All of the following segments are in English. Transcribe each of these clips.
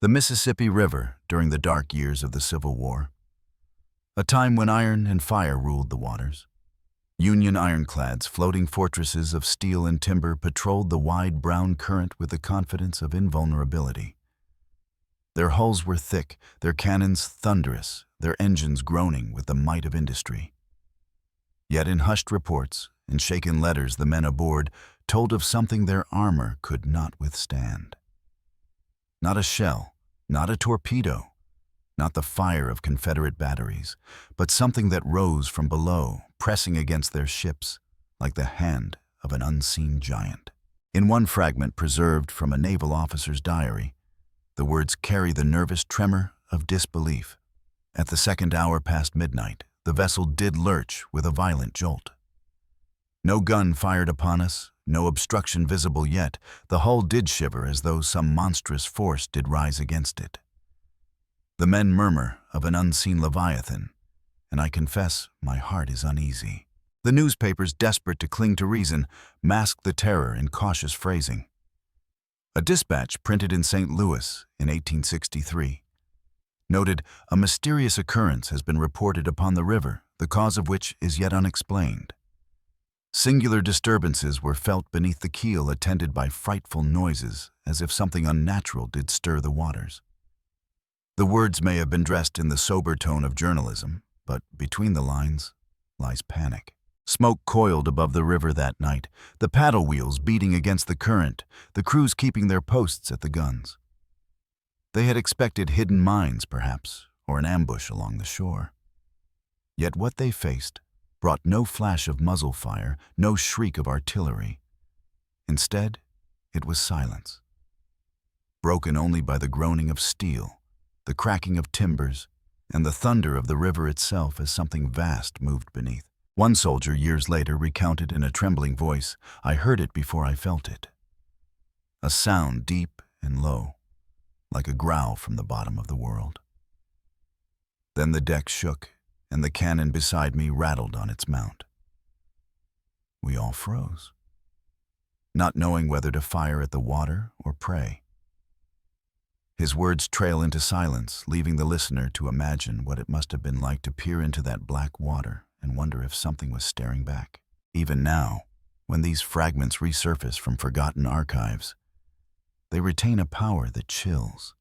The Mississippi River during the dark years of the Civil War, a time when iron and fire ruled the waters. Union ironclads, floating fortresses of steel and timber, patrolled the wide brown current with the confidence of invulnerability. Their hulls were thick, their cannons thunderous, their engines groaning with the might of industry. Yet in hushed reports and shaken letters, the men aboard told of something their armor could not withstand. Not a shell, not a torpedo, not the fire of Confederate batteries, but something that rose from below, pressing against their ships like the hand of an unseen giant. In one fragment preserved from a naval officer's diary, the words carry the nervous tremor of disbelief. At the second hour past midnight, the vessel did lurch with a violent jolt. No gun fired upon us, no obstruction visible yet. The hull did shiver as though some monstrous force did rise against it. The men murmur of an unseen leviathan, and I confess my heart is uneasy. The newspapers, desperate to cling to reason, mask the terror in cautious phrasing. A dispatch printed in St. Louis in 1863 noted, "A mysterious occurrence has been reported upon the river, the cause of which is yet unexplained. Singular disturbances were felt beneath the keel, attended by frightful noises, as if something unnatural did stir the waters." The words may have been dressed in the sober tone of journalism, but between the lines lies panic. Smoke coiled above the river that night, the paddle wheels beating against the current, the crews keeping their posts at the guns. They had expected hidden mines, perhaps, or an ambush along the shore. Yet what they faced brought no flash of muzzle fire, no shriek of artillery. Instead, it was silence, broken only by the groaning of steel, the cracking of timbers, and the thunder of the river itself as something vast moved beneath. One soldier years later recounted in a trembling voice, "I heard it before I felt it." A sound deep and low, like a growl from the bottom of the world. Then the deck shook, and the cannon beside me rattled on its mount. We all froze, not knowing whether to fire at the water or pray. His words trail into silence, leaving the listener to imagine what it must have been like to peer into that black water and wonder if something was staring back. Even now, when these fragments resurface from forgotten archives, they retain a power that chills.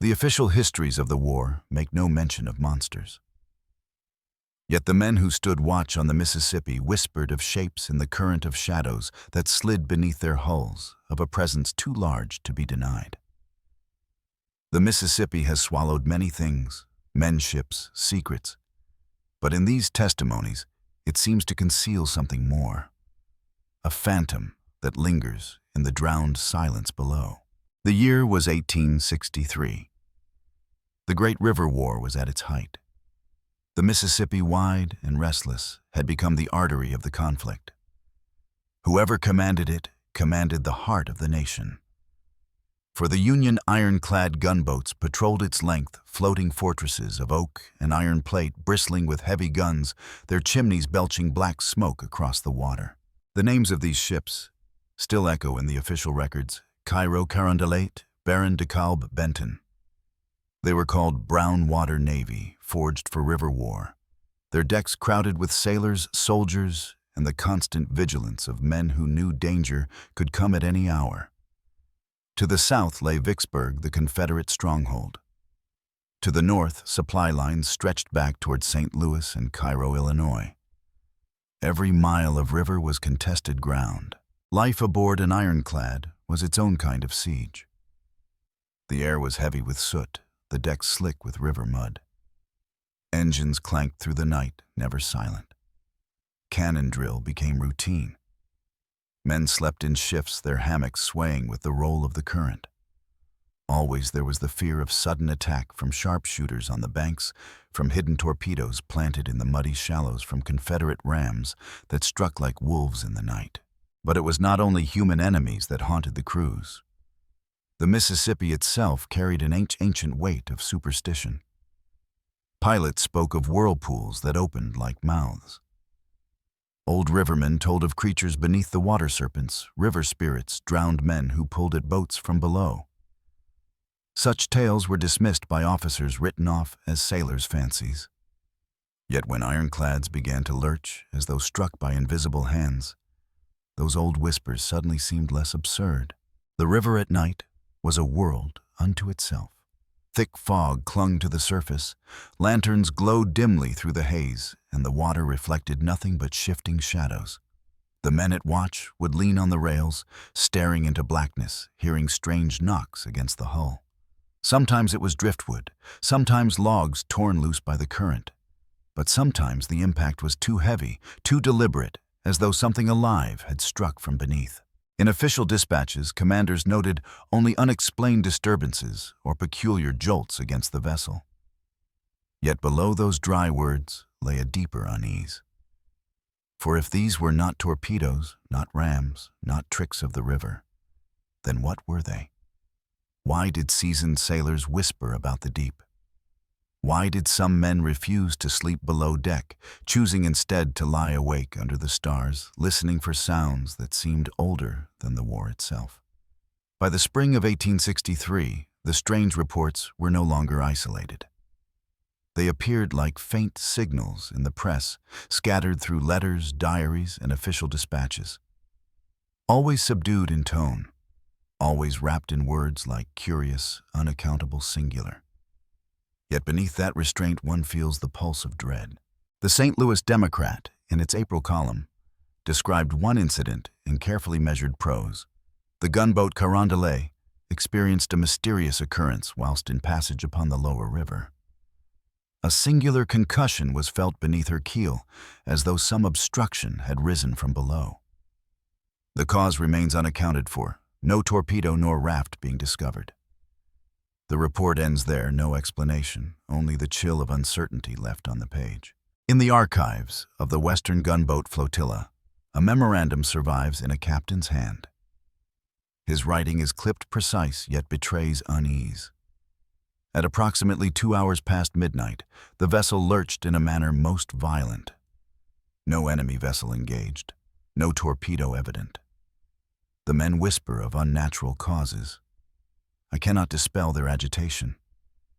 The official histories of the war make no mention of monsters. Yet the men who stood watch on the Mississippi whispered of shapes in the current of shadows that slid beneath their hulls, of a presence too large to be denied. The Mississippi has swallowed many things, men, ships, secrets, but in these testimonies, it seems to conceal something more, a phantom that lingers in the drowned silence below. The year was 1863. The Great River War was at its height. The Mississippi, wide and restless, had become the artery of the conflict. Whoever commanded it commanded the heart of the nation. For the Union ironclad gunboats patrolled its length, floating fortresses of oak and iron plate bristling with heavy guns, their chimneys belching black smoke across the water. The names of these ships still echo in the official records: Cairo Carondelet, Baron de Kalb Benton. They were called Brown Water Navy, forged for river war, their decks crowded with sailors, soldiers, and the constant vigilance of men who knew danger could come at any hour. To the south lay Vicksburg, the Confederate stronghold. To the north, supply lines stretched back toward St. Louis and Cairo, Illinois. Every mile of river was contested ground. Life aboard an ironclad was its own kind of siege. The air was heavy with soot, the decks slick with river mud. Engines clanked through the night, never silent. Cannon drill became routine. Men slept in shifts, their hammocks swaying with the roll of the current. Always there was the fear of sudden attack from sharpshooters on the banks, from hidden torpedoes planted in the muddy shallows, from Confederate rams that struck like wolves in the night. But it was not only human enemies that haunted the crews. The Mississippi itself carried an ancient weight of superstition. Pilots spoke of whirlpools that opened like mouths. Old rivermen told of creatures beneath the water serpents, river spirits, drowned men who pulled at boats from below. Such tales were dismissed by officers, written off as sailors' fancies. Yet when ironclads began to lurch as though struck by invisible hands, those old whispers suddenly seemed less absurd. The river at night was a world unto itself. Thick fog clung to the surface, lanterns glowed dimly through the haze, and the water reflected nothing but shifting shadows. The men at watch would lean on the rails, staring into blackness, hearing strange knocks against the hull. Sometimes it was driftwood, sometimes logs torn loose by the current. But sometimes the impact was too heavy, too deliberate, as though something alive had struck from beneath. In official dispatches, commanders noted only unexplained disturbances or peculiar jolts against the vessel. Yet below those dry words lay a deeper unease. For if these were not torpedoes, not rams, not tricks of the river, then what were they? Why did seasoned sailors whisper about the deep? Why did some men refuse to sleep below deck, choosing instead to lie awake under the stars, listening for sounds that seemed older than the war itself? By the spring of 1863, the strange reports were no longer isolated. They appeared like faint signals in the press, scattered through letters, diaries, and official dispatches. Always subdued in tone, always wrapped in words like curious, unaccountable singular. Yet beneath that restraint one feels the pulse of dread. The St. Louis Democrat, in its April column, described one incident in carefully measured prose. The gunboat Carondelet experienced a mysterious occurrence whilst in passage upon the lower river. A singular concussion was felt beneath her keel, as though some obstruction had risen from below. The cause remains unaccounted for, no torpedo nor raft being discovered. The report ends there, no explanation, only the chill of uncertainty left on the page. In the archives of the Western Gunboat Flotilla, a memorandum survives in a captain's hand. His writing is clipped precise, yet betrays unease. At approximately 2 hours past midnight, the vessel lurched in a manner most violent. No enemy vessel engaged, no torpedo evident. The men whisper of unnatural causes. I cannot dispel their agitation.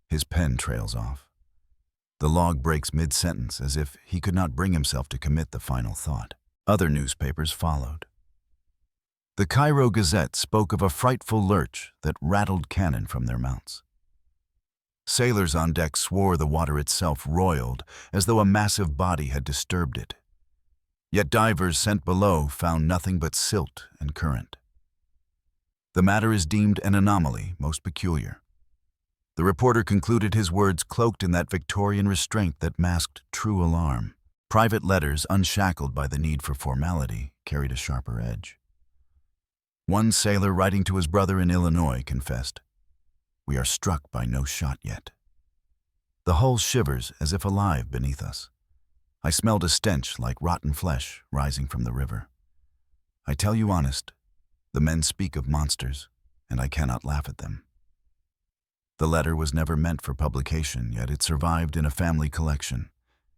His pen trails off. The log breaks mid-sentence as if he could not bring himself to commit the final thought. Other newspapers followed. The Cairo Gazette spoke of a frightful lurch that rattled cannon from their mounts. Sailors on deck swore the water itself roiled as though a massive body had disturbed it. Yet divers sent below found nothing but silt and current. The matter is deemed an anomaly most peculiar. The reporter concluded his words cloaked in that Victorian restraint that masked true alarm. Private letters, unshackled by the need for formality, carried a sharper edge. One sailor writing to his brother in Illinois confessed, "We are struck by no shot yet. The hull shivers as if alive beneath us. I smelled a stench like rotten flesh rising from the river. I tell you honest, the men speak of monsters, and I cannot laugh at them." The letter was never meant for publication, yet it survived in a family collection.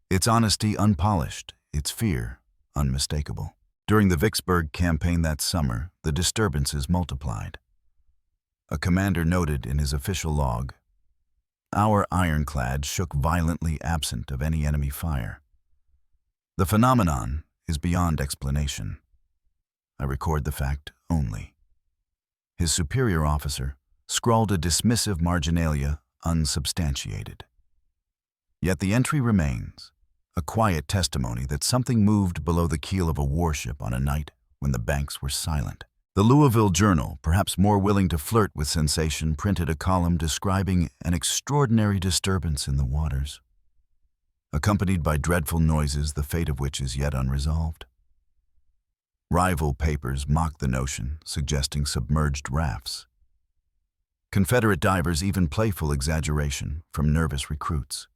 Its honesty unpolished, its fear unmistakable. During the Vicksburg campaign that summer, the disturbances multiplied. A commander noted in his official log, "Our ironclad shook violently absent of any enemy fire. The phenomenon is beyond explanation. I record the fact only." His superior officer scrawled a dismissive marginalia unsubstantiated. Yet the entry remains, a quiet testimony that something moved below the keel of a warship on a night when the banks were silent. The Louisville Journal, perhaps more willing to flirt with sensation, printed a column describing an extraordinary disturbance in the waters, accompanied by dreadful noises, the fate of which is yet unresolved. Rival papers mocked the notion, suggesting submerged rafts. Confederate divers even playful exaggeration from nervous recruits.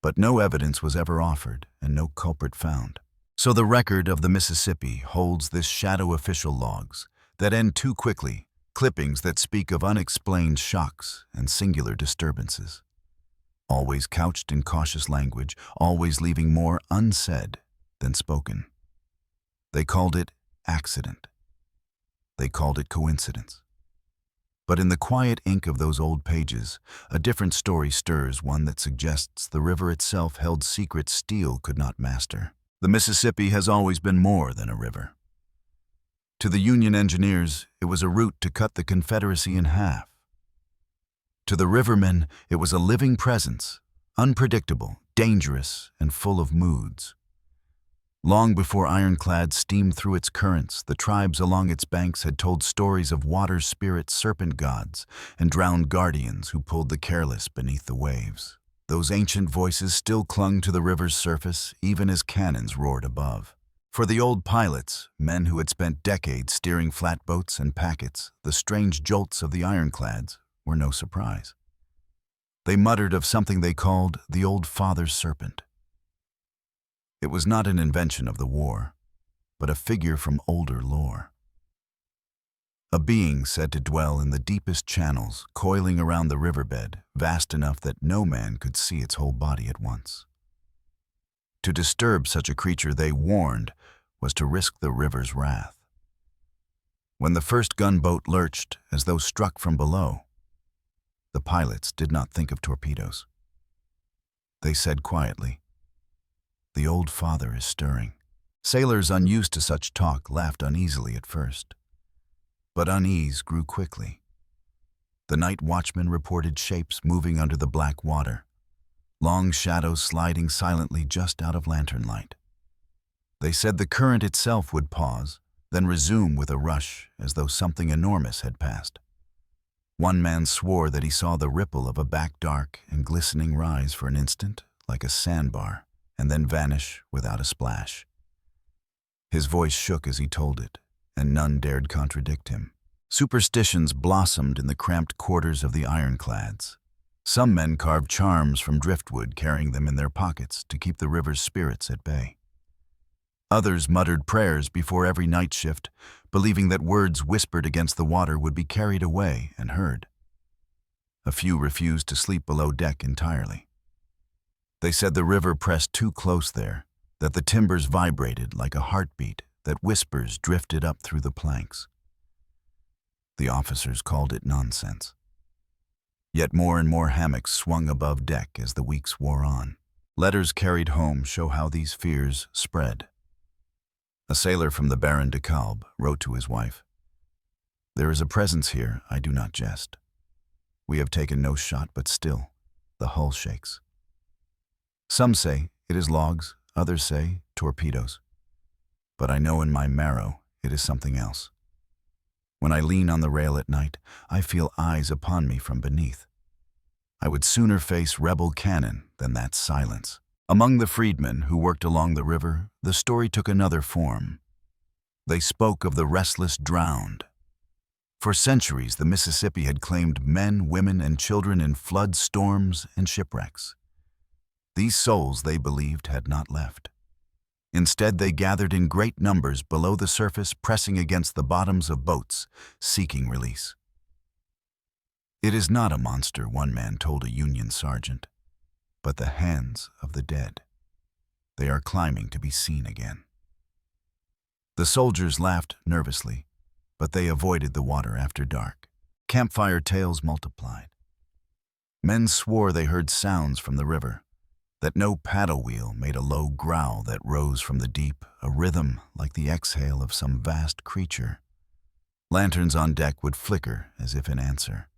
But no evidence was ever offered and no culprit found. So the record of the Mississippi holds this shadow official logs that end too quickly, clippings that speak of unexplained shocks and singular disturbances. Always couched in cautious language, always leaving more unsaid than spoken. They called it accident. They called it coincidence. But in the quiet ink of those old pages, a different story stirs, one that suggests the river itself held secrets steel could not master. The Mississippi has always been more than a river. To the Union engineers, it was a route to cut the Confederacy in half. To the rivermen, it was a living presence, unpredictable, dangerous, and full of moods. Long before Ironclads steamed through its currents, the tribes along its banks had told stories of water's spirit serpent gods and drowned guardians who pulled the careless beneath the waves. Those ancient voices still clung to the river's surface, even as cannons roared above. For the old pilots, men who had spent decades steering flatboats and packets, the strange jolts of the Ironclads were no surprise. They muttered of something they called the old father serpent. It was not an invention of the war, but a figure from older lore. A being said to dwell in the deepest channels, coiling around the riverbed, vast enough that no man could see its whole body at once. To disturb such a creature, they warned, was to risk the river's wrath. When the first gunboat lurched as though struck from below, the pilots did not think of torpedoes. They said quietly, "The old father is stirring." Sailors unused to such talk laughed uneasily at first. But unease grew quickly. The night watchman reported shapes moving under the black water, long shadows sliding silently just out of lantern light. They said the current itself would pause, then resume with a rush as though something enormous had passed. One man swore that he saw the ripple of a back dark and glistening rise for an instant like a sandbar, and then vanish without a splash. His voice shook as he told it, and none dared contradict him. Superstitions blossomed in the cramped quarters of the Ironclads. Some men carved charms from driftwood, carrying them in their pockets to keep the river's spirits at bay. Others muttered prayers before every night shift, believing that words whispered against the water would be carried away and heard. A few refused to sleep below deck entirely. They said the river pressed too close there, that the timbers vibrated like a heartbeat, that whispers drifted up through the planks. The officers called it nonsense. Yet more and more hammocks swung above deck as the weeks wore on. Letters carried home show how these fears spread. A sailor from the Baron de Kalb wrote to his wife, "There is a presence here, I do not jest. We have taken no shot, but still, the hull shakes. Some say it is logs, others say torpedoes. But I know in my marrow it is something else. When I lean on the rail at night, I feel eyes upon me from beneath. I would sooner face rebel cannon than that silence." Among the freedmen who worked along the river, the story took another form. They spoke of the restless drowned. For centuries, the Mississippi had claimed men, women, and children in floods, storms, and shipwrecks. These souls, they believed, had not left. Instead, they gathered in great numbers below the surface, pressing against the bottoms of boats, seeking release. "It is not a monster," one man told a Union sergeant, "but the hands of the dead. They are climbing to be seen again." The soldiers laughed nervously, but they avoided the water after dark. Campfire tales multiplied. Men swore they heard sounds from the river, that no paddle wheel made a low growl that rose from the deep, a rhythm like the exhale of some vast creature. Lanterns on deck would flicker as if in answer.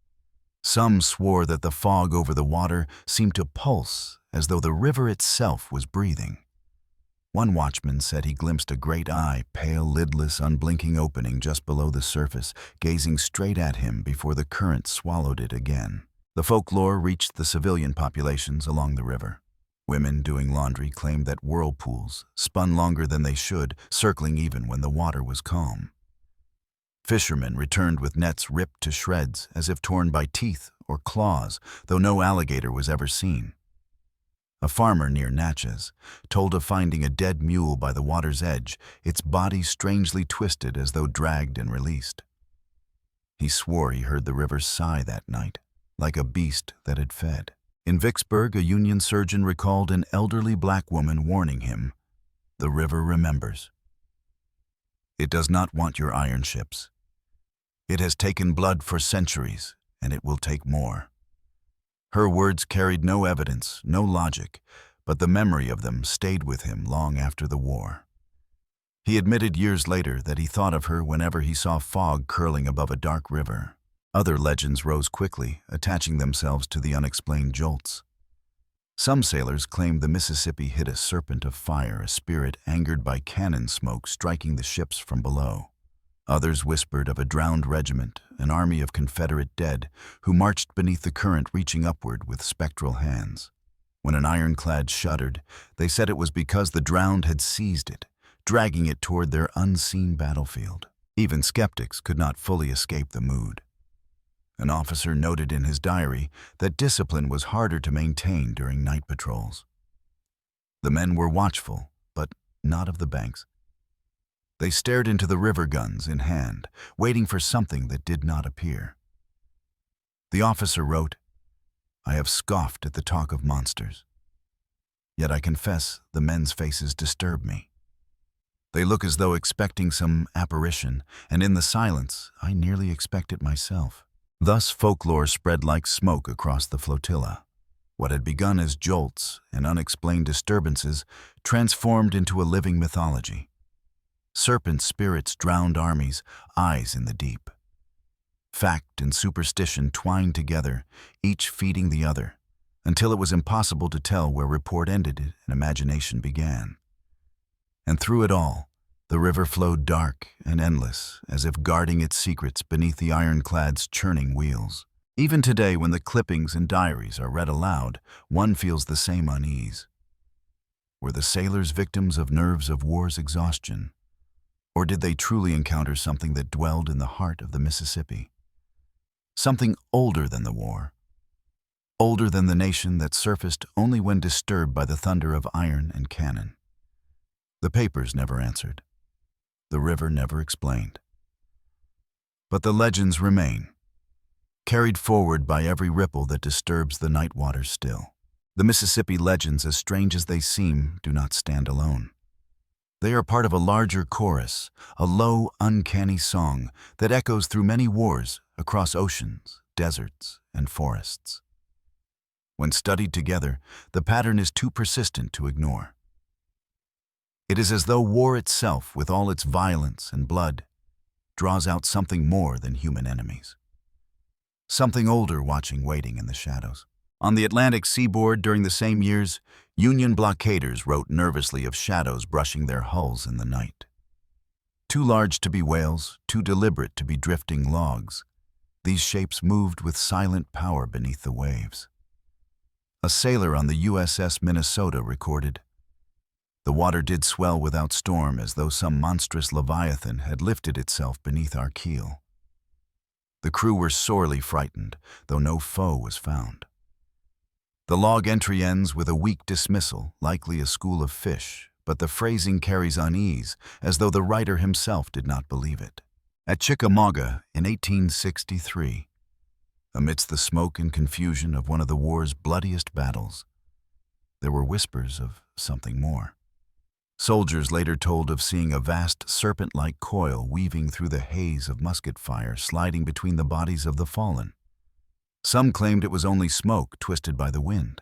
Some swore that the fog over the water seemed to pulse as though the river itself was breathing. One watchman said he glimpsed a great eye, pale, lidless, unblinking opening just below the surface, gazing straight at him before the current swallowed it again. The folklore reached the civilian populations along the river. Women doing laundry claimed that whirlpools spun longer than they should, circling even when the water was calm. Fishermen returned with nets ripped to shreds as if torn by teeth or claws, though no alligator was ever seen. A farmer near Natchez told of finding a dead mule by the water's edge, its body strangely twisted as though dragged and released. He swore he heard the river sigh that night, like a beast that had fed. In Vicksburg, a Union surgeon recalled an elderly black woman warning him, "The river remembers. It does not want your iron ships. It has taken blood for centuries, and it will take more. Her words carried no evidence, no logic, but the memory of them stayed with him long after the war. He admitted years later that he thought of her whenever he saw fog curling above a dark river. Other legends rose quickly, attaching themselves to the unexplained jolts. Some sailors claimed the Mississippi hit a serpent of fire, a spirit angered by cannon smoke striking the ships from below. Others whispered of a drowned regiment, an army of Confederate dead, who marched beneath the current reaching upward with spectral hands. When an ironclad shuddered, they said it was because the drowned had seized it, dragging it toward their unseen battlefield. Even skeptics could not fully escape the mood. An officer noted in his diary that discipline was harder to maintain during night patrols. The men were watchful, but not of the banks. They stared into the river, guns in hand, waiting for something that did not appear. The officer wrote, "I have scoffed at the talk of monsters. Yet I confess the men's faces disturb me. They look as though expecting some apparition, and in the silence, I nearly expect it myself." Thus folklore spread like smoke across the flotilla. What had begun as jolts and unexplained disturbances transformed into a living mythology. Serpent spirits drowned armies, eyes in the deep. Fact and superstition twined together, each feeding the other, until it was impossible to tell where report ended and imagination began. And through it all, the river flowed dark and endless, as if guarding its secrets beneath the ironclad's churning wheels. Even today, when the clippings and diaries are read aloud, one feels the same unease. Were the sailors victims of nerves of war's exhaustion? Or did they truly encounter something that dwelled in the heart of the Mississippi? Something older than the war. Older than the nation that surfaced only when disturbed by the thunder of iron and cannon. The papers never answered. The river never explained. But the legends remain, carried forward by every ripple that disturbs the night waters still. The Mississippi legends, as strange as they seem, do not stand alone. They are part of a larger chorus, a low, uncanny song that echoes through many wars across oceans, deserts, and forests. When studied together, the pattern is too persistent to ignore. It is as though war itself, with all its violence and blood, draws out something more than human enemies. Something older waiting in the shadows. On the Atlantic seaboard during the same years, Union blockaders wrote nervously of shadows brushing their hulls in the night. Too large to be whales, too deliberate to be drifting logs, these shapes moved with silent power beneath the waves. A sailor on the USS Minnesota recorded, "The water did swell without storm, as though some monstrous leviathan had lifted itself beneath our keel. The crew were sorely frightened, though no foe was found." The log entry ends with a weak dismissal, likely a school of fish, but the phrasing carries unease, as though the writer himself did not believe it. At Chickamauga in 1863, amidst the smoke and confusion of one of the war's bloodiest battles, there were whispers of something more. Soldiers later told of seeing a vast serpent-like coil weaving through the haze of musket fire, sliding between the bodies of the fallen. Some claimed it was only smoke twisted by the wind,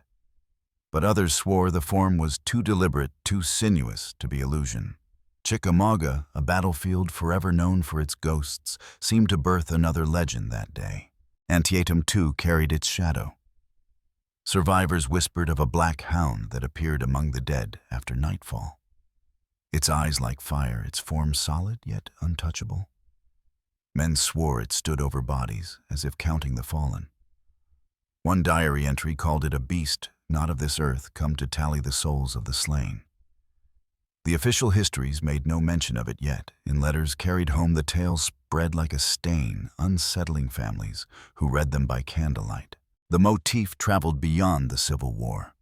but others swore the form was too deliberate, too sinuous to be illusion. Chickamauga, a battlefield forever known for its ghosts, seemed to birth another legend that day. Antietam, too, carried its shadow. Survivors whispered of a black hound that appeared among the dead after nightfall. Its eyes like fire, its form solid yet untouchable. Men swore it stood over bodies, as if counting the fallen. One diary entry called it a beast, not of this earth, come to tally the souls of the slain. The official histories made no mention of it yet. In letters carried home, the tale spread like a stain, unsettling families who read them by candlelight. The motif traveled beyond the Civil War.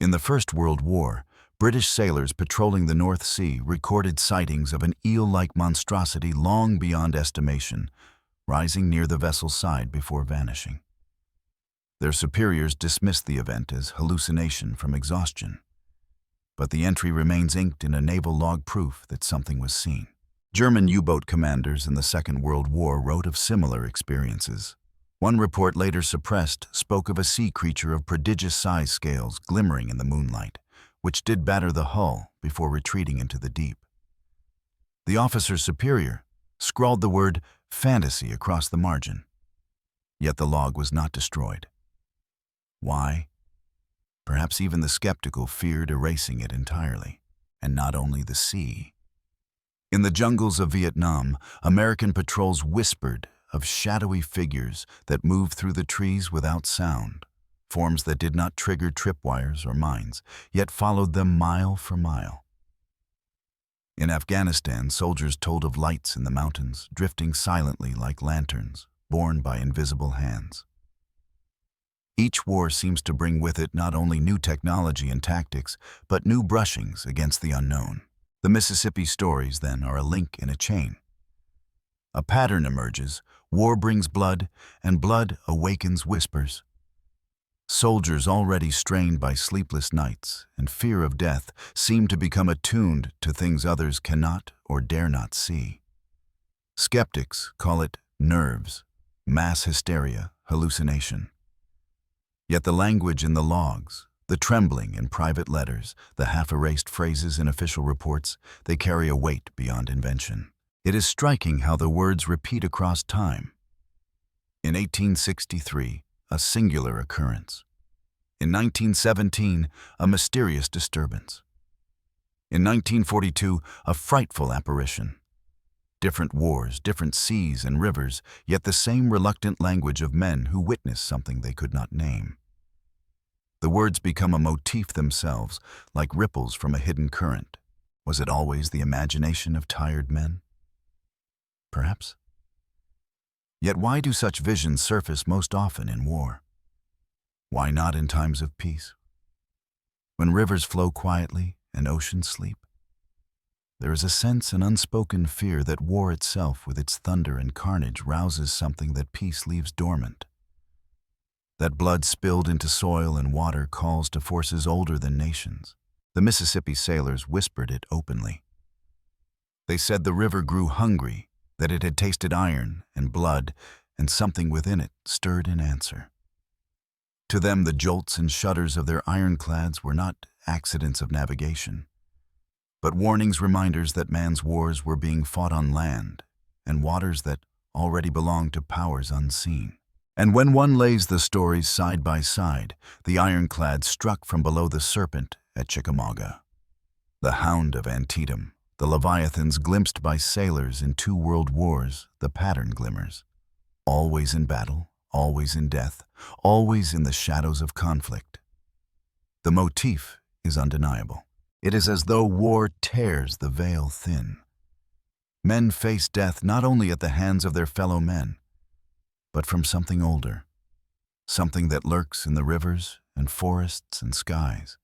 In the First World War, British sailors patrolling the North Sea recorded sightings of an eel-like monstrosity long beyond estimation, rising near the vessel's side before vanishing. Their superiors dismissed the event as hallucination from exhaustion, but the entry remains inked in a naval log, proof that something was seen. German U-boat commanders in the Second World War wrote of similar experiences. One report, later suppressed, spoke of a sea creature of prodigious size scales glimmering in the moonlight, which did batter the hull before retreating into the deep. The officer superior scrawled the word fantasy across the margin. Yet the log was not destroyed. Why? Perhaps even the skeptical feared erasing it entirely, and not only the sea. In the jungles of Vietnam, American patrols whispered of shadowy figures that moved through the trees without sound, forms that did not trigger tripwires or mines, yet followed them mile for mile. In Afghanistan, soldiers told of lights in the mountains, drifting silently like lanterns, borne by invisible hands. Each war seems to bring with it not only new technology and tactics, but new brushings against the unknown. The Mississippi stories, then, are a link in a chain. A pattern emerges: war brings blood, and blood awakens whispers. Soldiers already strained by sleepless nights and fear of death seem to become attuned to things others cannot or dare not see. Skeptics call it nerves, mass hysteria, hallucination. Yet the language in the logs, the trembling in private letters, the half-erased phrases in official reports, they carry a weight beyond invention. It is striking how the words repeat across time. In 1863, a singular occurrence. In 1917, a mysterious disturbance. In 1942, a frightful apparition. Different wars, different seas and rivers, yet the same reluctant language of men who witnessed something they could not name. The words become a motif themselves, like ripples from a hidden current. Was it always the imagination of tired men? Perhaps. Yet why do such visions surface most often in war? Why not in times of peace? When rivers flow quietly and oceans sleep? There is a sense, an unspoken fear, that war itself, with its thunder and carnage, rouses something that peace leaves dormant. That blood spilled into soil and water calls to forces older than nations. The Mississippi sailors whispered it openly. They said the river grew hungry, that it had tasted iron and blood, and something within it stirred in answer. To them, the jolts and shudders of their ironclads were not accidents of navigation, but warnings, reminders that man's wars were being fought on land and waters that already belonged to powers unseen. And when one lays the stories side by side, the ironclads struck from below the Serpent at Chickamauga, the Hound of Antietam, the Leviathans glimpsed by sailors in 2 world wars, the pattern glimmers. Always in battle, always in death, always in the shadows of conflict. The motif is undeniable. It is as though war tears the veil thin. Men face death not only at the hands of their fellow men, but from something older, something that lurks in the rivers and forests and skies,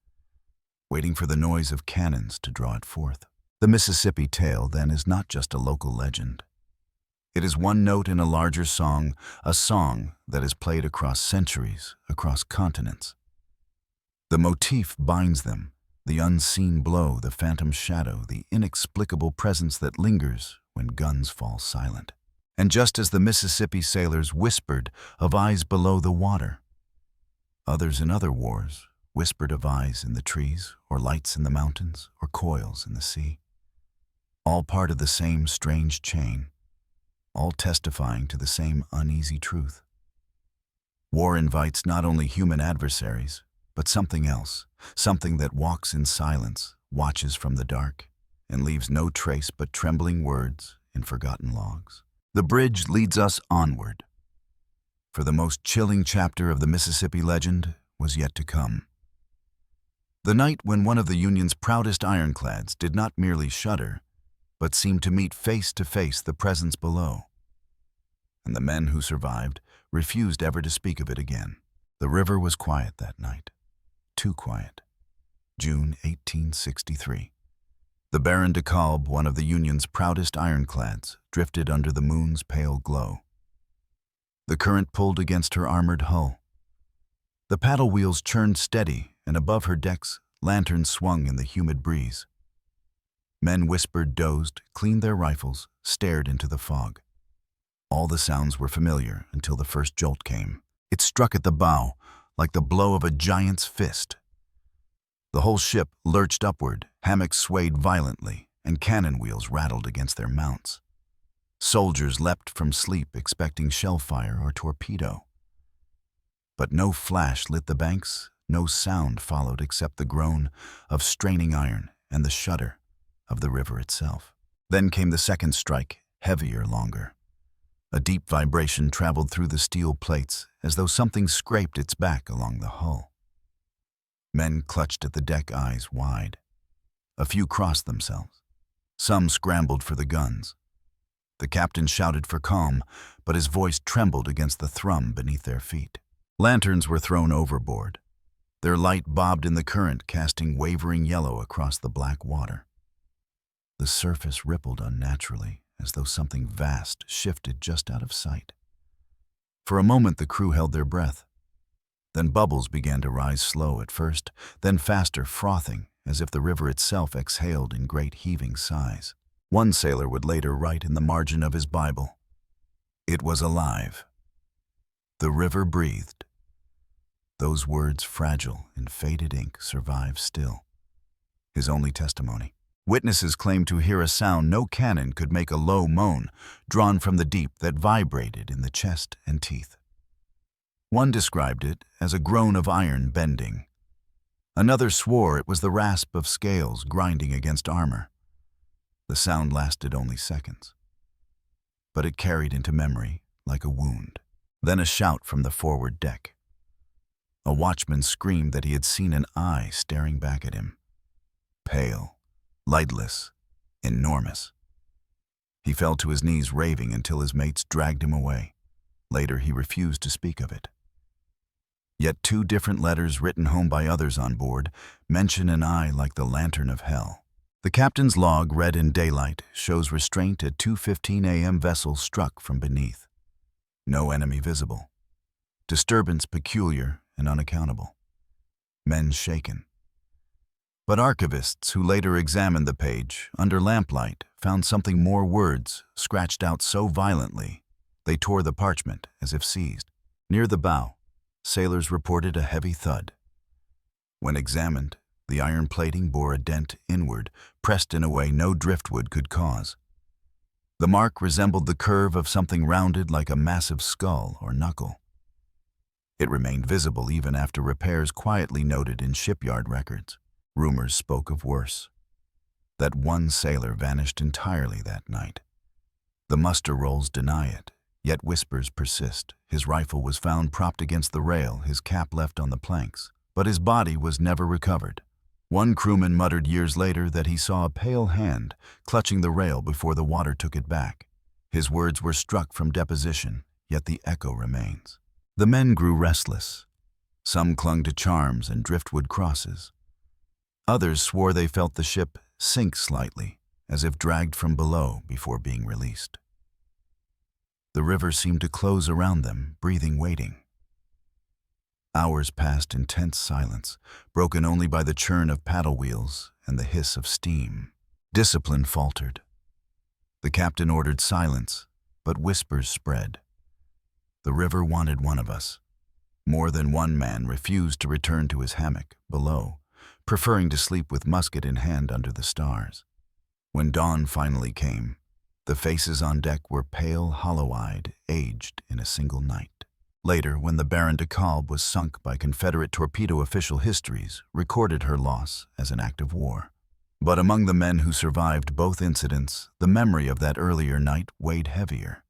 waiting for the noise of cannons to draw it forth. The Mississippi tale, then, is not just a local legend. It is one note in a larger song, a song that is played across centuries, across continents. The motif binds them, the unseen blow, the phantom shadow, the inexplicable presence that lingers when guns fall silent. And just as the Mississippi sailors whispered of eyes below the water, others in other wars whispered of eyes in the trees, or lights in the mountains, or coils in the sea. All part of the same strange chain, all testifying to the same uneasy truth. War invites not only human adversaries, but something else, something that walks in silence, watches from the dark, and leaves no trace but trembling words in forgotten logs. The bridge leads us onward, for the most chilling chapter of the Mississippi legend was yet to come. The night when one of the Union's proudest ironclads did not merely shudder, but seemed to meet face to face the presence below. And the men who survived refused ever to speak of it again. The river was quiet that night, too quiet. June 1863. The Baron de Kalb, one of the Union's proudest ironclads, drifted under the moon's pale glow. The current pulled against her armored hull. The paddle wheels churned steady, and above her decks, lanterns swung in the humid breeze. Men whispered, dozed, cleaned their rifles, stared into the fog. All the sounds were familiar until the first jolt came. It struck at the bow, like the blow of a giant's fist. The whole ship lurched upward, hammocks swayed violently, and cannon wheels rattled against their mounts. Soldiers leapt from sleep expecting shell fire or torpedo. But no flash lit the banks, no sound followed except the groan of straining iron and the shudder of the river itself. Then came the second strike, heavier, longer. A deep vibration traveled through the steel plates as though something scraped its back along the hull. Men clutched at the deck, eyes wide. A few crossed themselves. Some scrambled for the guns. The captain shouted for calm, but his voice trembled against the thrum beneath their feet. Lanterns were thrown overboard. Their light bobbed in the current, casting wavering yellow across the black water. The surface rippled unnaturally, as though something vast shifted just out of sight. For a moment the crew held their breath. Then bubbles began to rise, slow at first, then faster, frothing, as if the river itself exhaled in great heaving sighs. One sailor would later write in the margin of his Bible, "It was alive. The river breathed." Those words, fragile in faded ink, survive still. His only testimony. Witnesses claimed to hear a sound no cannon could make, a low moan drawn from the deep that vibrated in the chest and teeth. One described it as a groan of iron bending. Another swore it was the rasp of scales grinding against armor. The sound lasted only seconds, but it carried into memory like a wound. Then a shout from the forward deck. A watchman screamed that he had seen an eye staring back at him. Pale, lightless, enormous. He fell to his knees raving until his mates dragged him away. Later he refused to speak of it. Yet 2 different letters written home by others on board mention an eye like the lantern of hell. The captain's log, read in daylight, shows restraint at 2:15 a.m. vessel struck from beneath. No enemy visible. Disturbance peculiar and unaccountable. Men shaken. But archivists who later examined the page, under lamplight, found something more: words scratched out so violently they tore the parchment as if seized. Near the bow, sailors reported a heavy thud. When examined, the iron plating bore a dent inward, pressed in a way no driftwood could cause. The mark resembled the curve of something rounded like a massive skull or knuckle. It remained visible even after repairs quietly noted in shipyard records. Rumors spoke of worse. That one sailor vanished entirely that night. The muster rolls deny it, yet whispers persist. His rifle was found propped against the rail, his cap left on the planks, but his body was never recovered. One crewman muttered years later that he saw a pale hand clutching the rail before the water took it back. His words were struck from deposition, yet the echo remains. The men grew restless. Some clung to charms and driftwood crosses. Others swore they felt the ship sink slightly, as if dragged from below before being released. The river seemed to close around them, breathing, waiting. Hours passed in tense silence, broken only by the churn of paddle wheels and the hiss of steam. Discipline faltered. The captain ordered silence, but whispers spread. The river wanted one of us. More than one man refused to return to his hammock below, preferring to sleep with musket in hand under the stars. When dawn finally came, the faces on deck were pale, hollow-eyed, aged in a single night. Later, when the Baron de Kalb was sunk by Confederate torpedo, official histories recorded her loss as an act of war. But among the men who survived both incidents, the memory of that earlier night weighed heavier.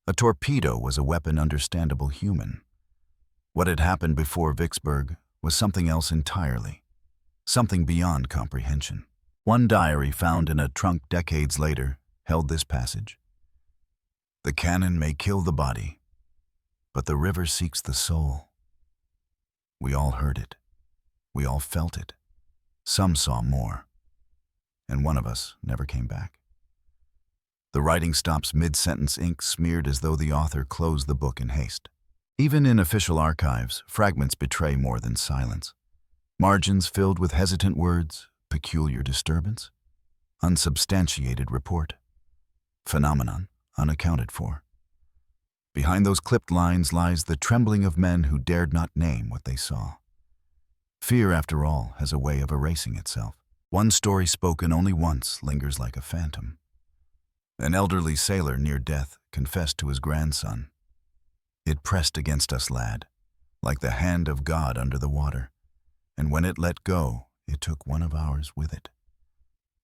A torpedo was a weapon understandable human. What had happened before Vicksburg was something else entirely, something beyond comprehension. One diary found in a trunk decades later held this passage: "The cannon may kill the body, but the river seeks the soul." We all heard it. We all felt it. Some saw more. And one of us never came back. The writing stops mid-sentence, ink smeared as though the author closed the book in haste. Even in official archives, fragments betray more than silence. Margins filled with hesitant words, peculiar disturbance, unsubstantiated report. Phenomenon unaccounted for. Behind those clipped lines lies the trembling of men who dared not name what they saw. Fear, after all, has a way of erasing itself. One story spoken only once lingers like a phantom. An elderly sailor near death confessed to his grandson, "It pressed against us, lad, like the hand of God under the water, and when it let go, it took one of ours with it.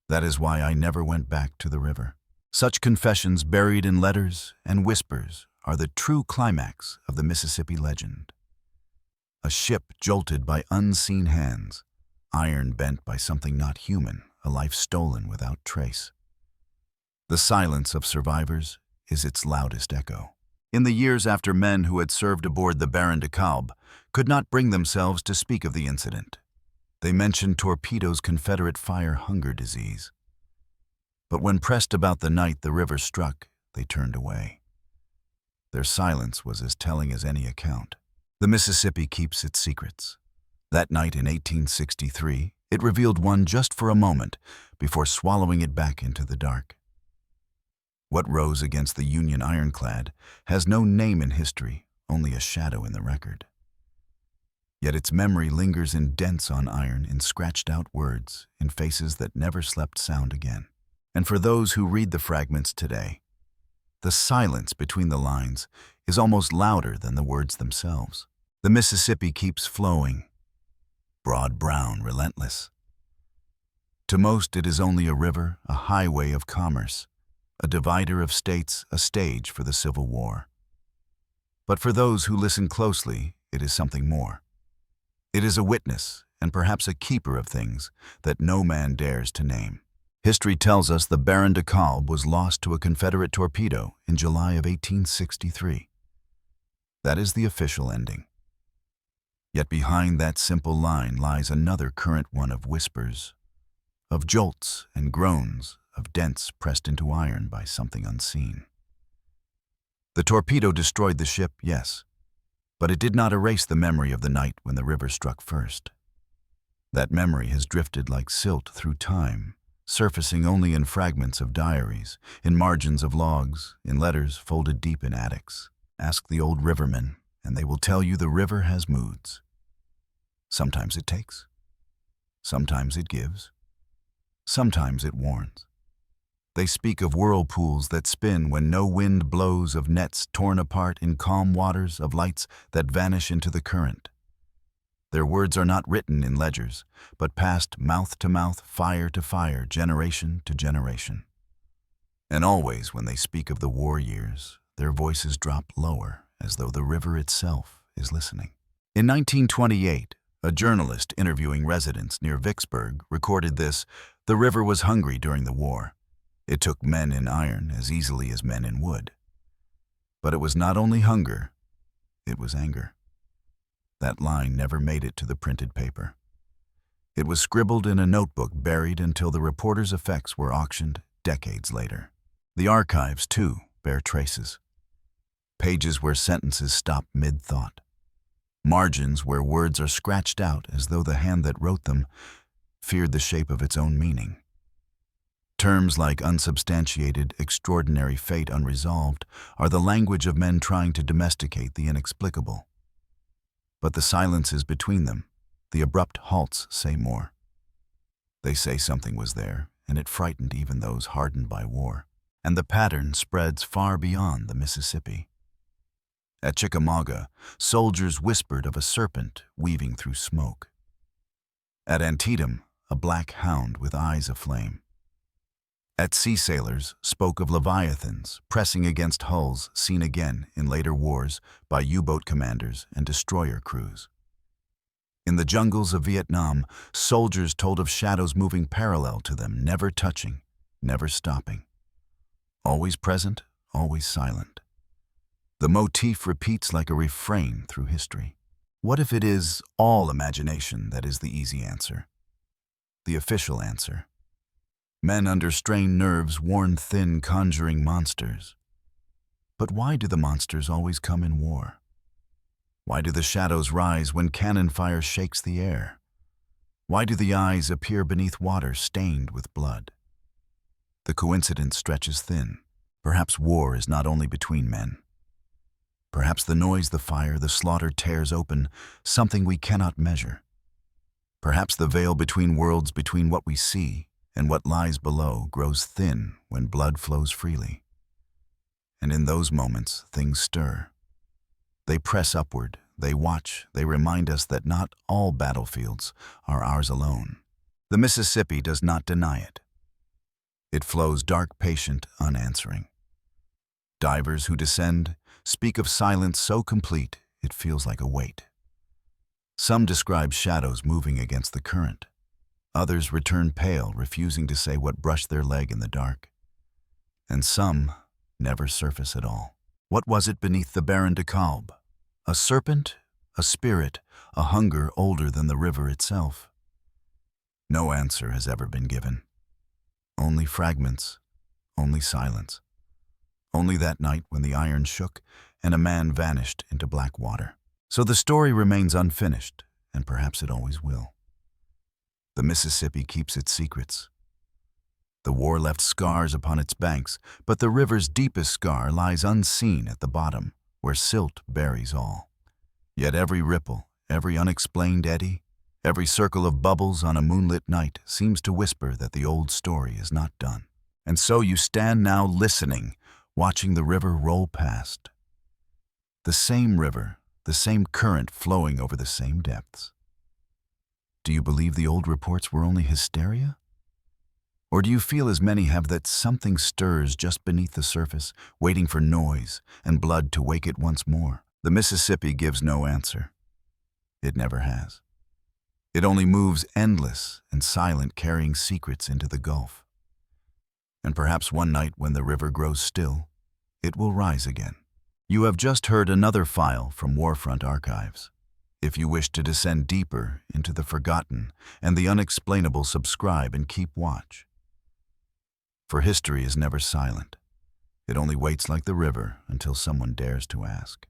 That is why I never went back to the river." Such confessions buried in letters and whispers are the true climax of the Mississippi legend. A ship jolted by unseen hands, iron bent by something not human, a life stolen without trace. The silence of survivors is its loudest echo. In the years after, men who had served aboard the Baron de Kalb could not bring themselves to speak of the incident. They mentioned torpedoes' Confederate fire hunger disease. But when pressed about the night the river struck, they turned away. Their silence was as telling as any account. The Mississippi keeps its secrets. That night in 1863, it revealed one just for a moment before swallowing it back into the dark. What rose against the Union ironclad has no name in history, only a shadow in the record. Yet its memory lingers in dents on iron, in scratched-out words, in faces that never slept sound again. And for those who read the fragments today, the silence between the lines is almost louder than the words themselves. The Mississippi keeps flowing, broad, brown, relentless. To most, it is only a river, a highway of commerce, a divider of states, a stage for the Civil War. But for those who listen closely, it is something more. It is a witness, and perhaps a keeper of things that no man dares to name. History tells us the Baron de Kalb was lost to a Confederate torpedo in July of 1863. That is the official ending. Yet behind that simple line lies another current one of whispers, of jolts and groans, of dents pressed into iron by something unseen. The torpedo destroyed the ship, yes, but it did not erase the memory of the night when the river struck first. That memory has drifted like silt through time, surfacing only in fragments of diaries, in margins of logs, in letters folded deep in attics. Ask the old rivermen, and they will tell you the river has moods. Sometimes it takes. Sometimes it gives. Sometimes it warns. They speak of whirlpools that spin when no wind blows, of nets torn apart in calm waters, of lights that vanish into the current. Their words are not written in ledgers, but passed mouth to mouth, fire to fire, generation to generation. And always when they speak of the war years, their voices drop lower, as though the river itself is listening. In 1928, a journalist interviewing residents near Vicksburg recorded this: "The river was hungry during the war. It took men in iron as easily as men in wood. But it was not only hunger, it was anger." That line never made it to the printed paper. It was scribbled in a notebook, buried until the reporter's effects were auctioned decades later. The archives, too, bear traces. Pages where sentences stop mid-thought. Margins where words are scratched out as though the hand that wrote them feared the shape of its own meaning. Terms like unsubstantiated, extraordinary, fate, unresolved are the language of men trying to domesticate the inexplicable. But the silences between them, the abrupt halts, say more. They say something was there, and it frightened even those hardened by war. And the pattern spreads far beyond the Mississippi. At Chickamauga, soldiers whispered of a serpent weaving through smoke. At Antietam, a black hound with eyes aflame. At sea, sailors spoke of leviathans pressing against hulls seen again in later wars by U-boat commanders and destroyer crews. In the jungles of Vietnam, soldiers told of shadows moving parallel to them, never touching, never stopping. Always present, always silent. The motif repeats like a refrain through history. What if it is all imagination that is the easy answer? The official answer. Men under strained nerves warn thin, conjuring monsters. But why do the monsters always come in war? Why do the shadows rise when cannon fire shakes the air? Why do the eyes appear beneath water stained with blood? the coincidence stretches thin. Perhaps war is not only between men. Perhaps the noise, the fire, the slaughter tears open something we cannot measure. Perhaps the veil between worlds, between what we see and what lies below, grows thin when blood flows freely. And in those moments, things stir. They press upward, they watch, they remind us that not all battlefields are ours alone. The Mississippi does not deny it. It flows dark, patient, unanswering. Divers who descend speak of silence so complete it feels like a weight. Some describe shadows moving against the current. Others return pale, refusing to say what brushed their leg in the dark. And some never surface at all. What was it beneath the barren DeKalb? A serpent? A spirit? A hunger older than the river itself? No answer has ever been given. Only fragments, only silence. Only that night when the iron shook and a man vanished into black water. So the story remains unfinished, and perhaps it always will. The Mississippi keeps its secrets. The war left scars upon its banks, but the river's deepest scar lies unseen at the bottom, where silt buries all. Yet every ripple, every unexplained eddy, every circle of bubbles on a moonlit night seems to whisper that the old story is not done. And so you stand now listening, watching the river roll past. The same river, the same current flowing over the same depths. Do you believe the old reports were only hysteria? Or do you feel, as many have, that something stirs just beneath the surface, waiting for noise and blood to wake it once more? The Mississippi gives no answer. It never has. It only moves endless and silent, carrying secrets into the Gulf. And perhaps one night when the river grows still, it will rise again. You have just heard another file from Warfront Archives. If you wish to descend deeper into the forgotten and the unexplainable, subscribe and keep watch. For history is never silent. It only waits like the river until someone dares to ask.